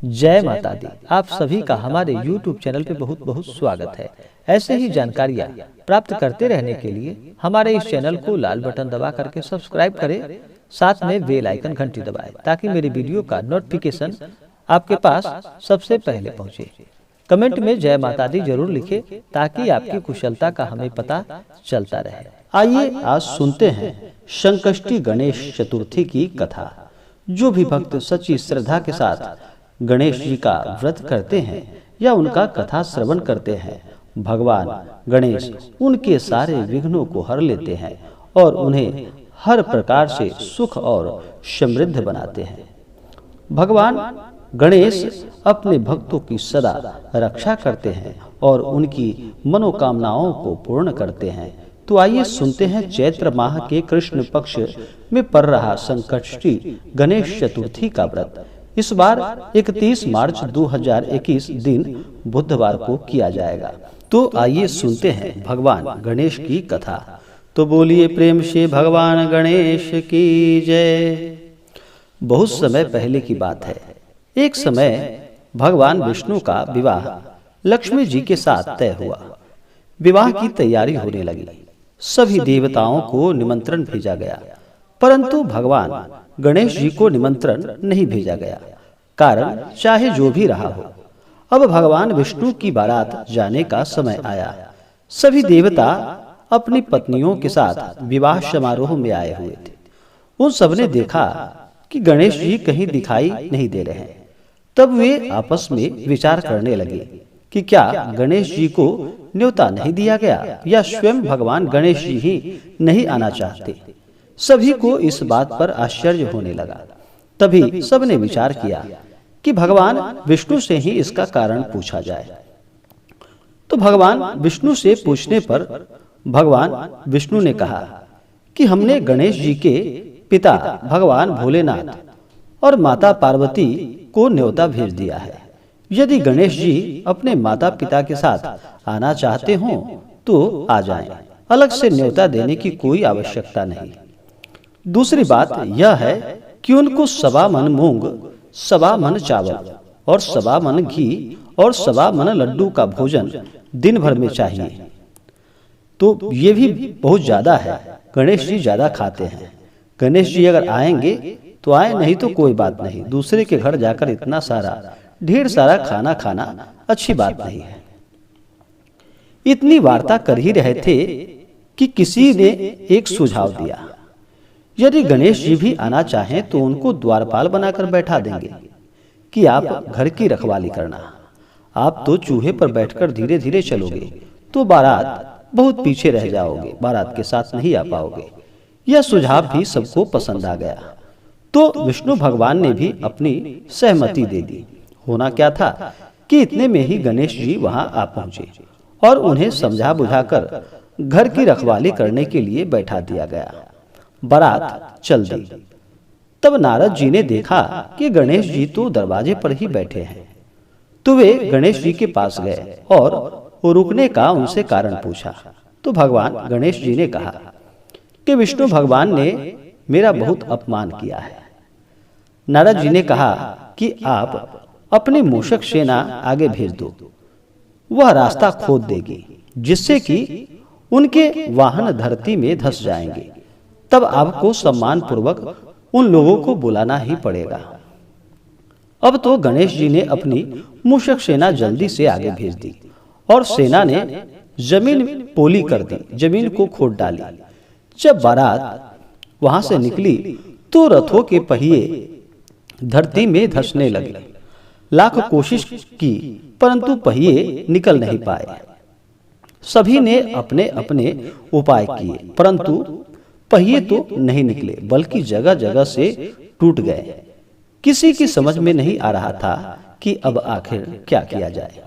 जय माता दी। आप सभी का हमारे YouTube चैनल पे बहुत बहुत स्वागत है। ऐसे ही जानकारियाँ प्राप्त करते रहने के लिए हमारे इस चैनल को लाल बटन दबा करके सब्सक्राइब करें, साथ में बेल आइकन घंटी दबाएं ताकि मेरी वीडियो का नोटिफिकेशन आपके पास सबसे पहले पहुंचे। कमेंट में जय माता दी जरूर लिखें ताकि आपकी कुशलता का हमें पता चलता रहे। आइए आज सुनते हैं संकष्टी गणेश चतुर्थी की कथा। जो भी भक्त सच्ची श्रद्धा के साथ गणेश जी का व्रत करते हैं या उनका कथा श्रवण करते हैं, भगवान गणेश उनके सारे विघ्नों को हर लेते हैं और उन्हें हर प्रकार से सुख और समृद्ध बनाते हैं। भगवान गणेश अपने भक्तों की सदा रक्षा करते हैं और उनकी मनोकामनाओं को पूर्ण करते हैं। तो आइए सुनते हैं चैत्र माह के कृष्ण पक्ष में पड़ रहा संकष्टी गणेश चतुर्थी का व्रत। इस बार 31 मार्च 2021 दिन बुधवार को किया जाएगा। तो आइए सुनते हैं भगवान गणेश की कथा। तो बोलिए प्रेम से भगवान गणेश की जय। बहुत समय पहले की बात है। एक समय भगवान विष्णु का विवाह लक्ष्मी जी के साथ तय हुआ। विवाह की तैयारी होने लगी। सभी देवताओं को निमंत्रण भेजा गया, परंतु भगवान गणेश जी को निमंत्रण नहीं भेजा गया। कारण चाहे जो भी रहा हो, अब भगवान विष्णु की बारात जाने का समय आया। सभी देवता अपनी पत्नियों के साथ विवाह समारोह में आए हुए थे। उन सबने देखा कि गणेश जी कहीं दिखाई नहीं दे रहे हैं। तब वे आपस में विचार करने लगे कि क्या गणेश जी को न्योता नहीं दिया गया या स्वयं भगवान गणेश जी ही नहीं आना चाहते। सभी को इस बात पर आश्चर्य होने लगा। तभी सबने विचार किया कि भगवान विष्णु से ही इसका कारण पूछा जाए। तो भगवान विष्णु से पूछने पर भगवान विष्णु ने कहा कि हमने गणेश जी के पिता भगवान भोलेनाथ और माता पार्वती को न्योता भेज दिया है। यदि गणेश जी अपने माता पिता के साथ आना चाहते हो तो आ जाएं। अलग से न्योता देने की कोई आवश्यकता नहीं। दूसरी बात यह है कि उनको 1.25 मन मूंग, 1.25 मन चावल और 1.25 मन घी और 1.25 मन लड्डू का भोजन दिन भर में चाहिए। तो ये भी बहुत ज्यादा है। गणेश जी ज्यादा खाते हैं। गणेश जी अगर आएंगे तो आए, नहीं तो कोई बात नहीं। दूसरे के घर जाकर इतना सारा ढेर सारा खाना खाना अच्छी बात नहीं है। इतनी वार्ता कर ही रहे थे कि किसी ने एक सुझाव दिया। यदि गणेश जी भी आना चाहें तो उनको द्वारपाल बनाकर बैठा देंगे कि आप घर की रखवाली करना। आप तो चूहे पर बैठकर धीरे धीरे चलोगे तो बारात बहुत पीछे रह जाओगे, बारात के साथ नहीं आ पाओगे। यह सुझाव भी सबको पसंद आ गया। तो विष्णु भगवान ने भी अपनी सहमति दे दी। होना क्या था कि इतने में ही गणेश जी वहां आ पहुंचे और उन्हें समझा बुझाकर घर की रखवाली करने के लिए बैठा दिया गया। बारात चल दी। तब नारद जी ने देखा कि गणेश जी तो दरवाजे पर ही बैठे हैं। तो वे गणेश जी के पास गए और रुकने का उनसे कारण पूछा। तो भगवान गणेश जी ने कहा कि विष्णु भगवान ने मेरा बहुत अपमान किया है। नारद जी ने कहा कि आप अपनी मूषक सेना आगे भेज दो। वह रास्ता खोद देगी जिससे कि उनके वाहन धरती में धंस जाएंगे। तब आपको सम्मान पूर्वक उन लोगों को बुलाना ही पड़ेगा। अब तो गणेश जी ने अपनी मूषक सेना जल्दी से आगे भेज दी और सेना ने जमीन पोली कर दी, जमीन को खोद डाली। जब बारात वहां से निकली तो रथों के पहिए धरती में धंसने लगे। लाख कोशिश की परंतु पहिए निकल नहीं पाए। सभी ने अपने अपने उपाय किए परंतु पहिए तो नहीं निकले, बल्कि जगह जगह से टूट गए। किसी की समझ में नहीं आ रहा था कि अब आखिर क्या किया जाए।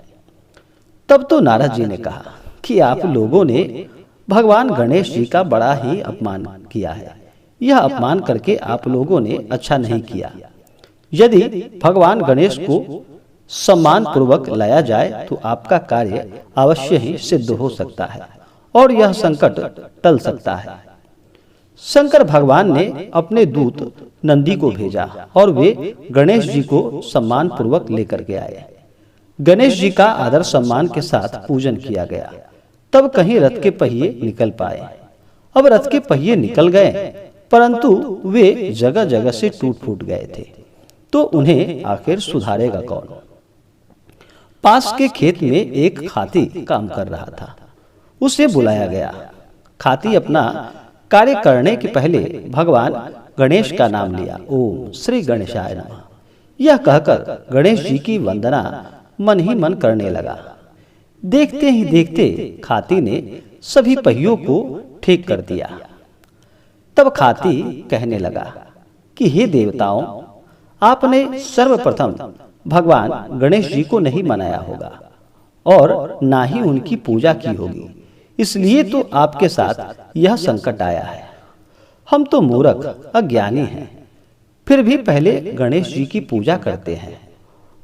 तब तो नारद जी ने कहा कि आप लोगों ने भगवान गणेश जी का बड़ा ही अपमान किया है। यह अपमान करके आप लोगों ने अच्छा नहीं किया। यदि भगवान गणेश को सम्मान पूर्वक लाया जाए तो आपका कार्य अवश्य ही सिद्ध हो सकता है और यह संकट टल सकता है। शंकर भगवान ने अपने दूत नंदी को भेजा और वे गणेश जी को सम्मान पूर्वक लेकर के आए। गणेश जी का आदर सम्मान के साथ पूजन किया गया। तब कहीं रथ के पहिए निकल पाए। अब रथ के पहिए निकल गए, परंतु वे जगह जगह से टूट फूट गए थे, तो उन्हें आखिर सुधारेगा कौन? पास के खेत में एक खाती काम कर रहा था। उसे बुलाया गया। खाती अपना कार्य करने के पहले भगवान गणेश का नाम लिया। ओम श्री गणेशाय नमः यह कहकर गणेश जी की वंदना मन ही मन करने लगा। देखते ही देखते खाती ने सभी पहियों को ठीक कर दिया। तब खाती कहने लगा कि हे देवताओं, आपने सर्वप्रथम भगवान गणेश जी को नहीं मनाया होगा और ना ही उनकी पूजा की होगी, इसलिए तो आपके साथ यह संकट आया है। हम तो मूर्ख अज्ञानी हैं, फिर भी पहले गणेश जी की पूजा करते हैं,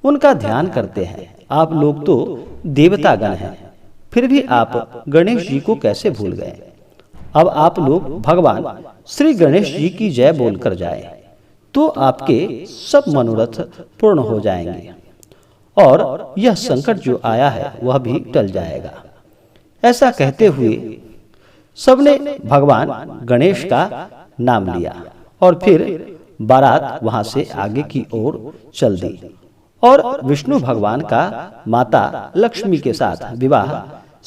उनका ध्यान करते हैं। आप लोग तो देवतागण हैं, फिर भी आप गणेश जी को कैसे भूल गए? अब आप लोग भगवान श्री गणेश जी की जय बोलकर जाए, तो आपके सब मनोरथ पूर्ण हो जाएंगे और यह संकट जो आया है वह भी टल जाएगा। ऐसा कहते हुए सबने भगवान गणेश का नाम लिया और फिर बारात वहां से आगे की ओर चल दी और विष्णु भगवान का माता लक्ष्मी के साथ विवाह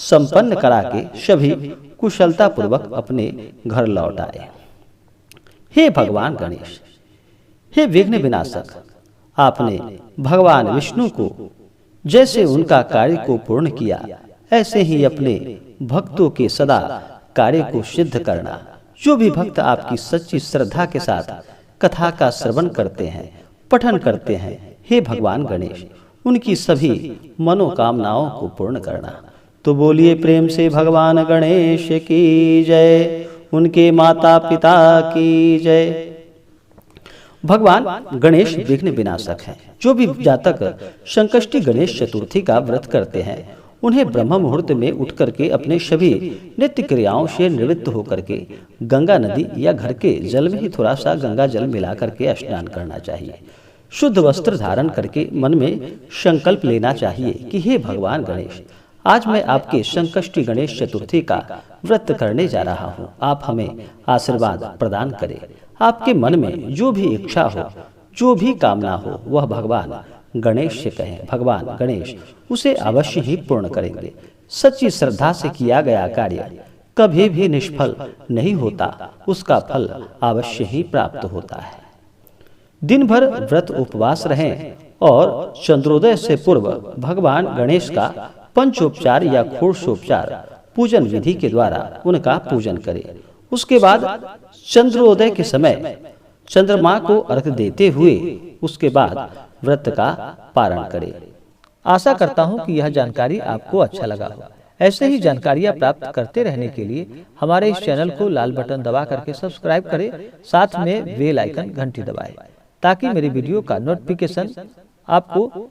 संपन्न करा के सभी कुशलता पूर्वक अपने घर लौट आए। हे भगवान गणेश, हे विघ्न विनाशक, आपने भगवान विष्णु को जैसे उनका कार्य को पूर्ण किया, ऐसे ही अपने भक्तों के सदा कार्य को सिद्ध करना। जो भी भक्त आपकी सच्ची श्रद्धा के साथ कथा का श्रवण करते हैं, पठन करते हैं, हे भगवान गणेश, उनकी सभी मनोकामनाओं को पूर्ण करना। तो बोलिए प्रेम से भगवान गणेश की जय, उनके माता पिता की जय। भगवान गणेश विघ्न विनाशक हैं। जो भी जातक संकष्टी गणेश चतुर्थी का व्रत करते हैं, उन्हें ब्रह्म मुहूर्त में उठ करके अपने सभी नित्य क्रियाओं से निवृत्त होकर के गंगा नदी या घर के जल में ही थोड़ा सा गंगा जल मिला करके स्नान करना चाहिए। शुद्ध वस्त्र धारण करके मन में संकल्प लेना चाहिए कि हे भगवान गणेश, आज मैं आपके संकष्टी गणेश चतुर्थी का व्रत करने जा रहा हूँ। आप हमें आशीर्वाद प्रदान करें। आपके मन में जो भी इच्छा हो, जो भी कामना हो, वह भगवान गणेश से कहें। भगवान गणेश उसे अवश्य ही पूर्ण करेंगे। सच्ची श्रद्धा से किया गया कार्य कभी भी निष्फल नहीं होता, उसका फल अवश्य ही प्राप्त होता है। दिन भर व्रत उपवास रहें और चंद्रोदय से पूर्व भगवान गणेश का पंचोपचार या षोडशोपचार पूजन विधि के द्वारा उनका पूजन करें। उसके बाद चंद्रोदय के समय चंद्रमा को अर्घ देते हुए उसके बाद व्रत का पारण करें। आशा करता हूं कि यह जानकारी आपको अच्छा लगा हो। ऐसे ही जानकारियां प्राप्त करते रहने के लिए हमारे इस चैनल को लाल बटन दबा करके सब्सक्राइब करें, साथ में बेल आइकन घंटी दबाएं, ताकि मेरी वीडियो का नोटिफिकेशन आपको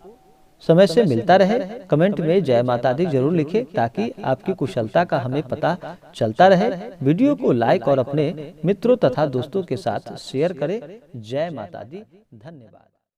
समय से मिलता रहे। कमेंट में जय माता दी जरूर लिखें, ताकि आपकी कुशलता का हमें पता चलता रहे। वीडियो को लाइक और अपने मित्रों तथा दोस्तों के साथ शेयर करें। जय माता दी। धन्यवाद।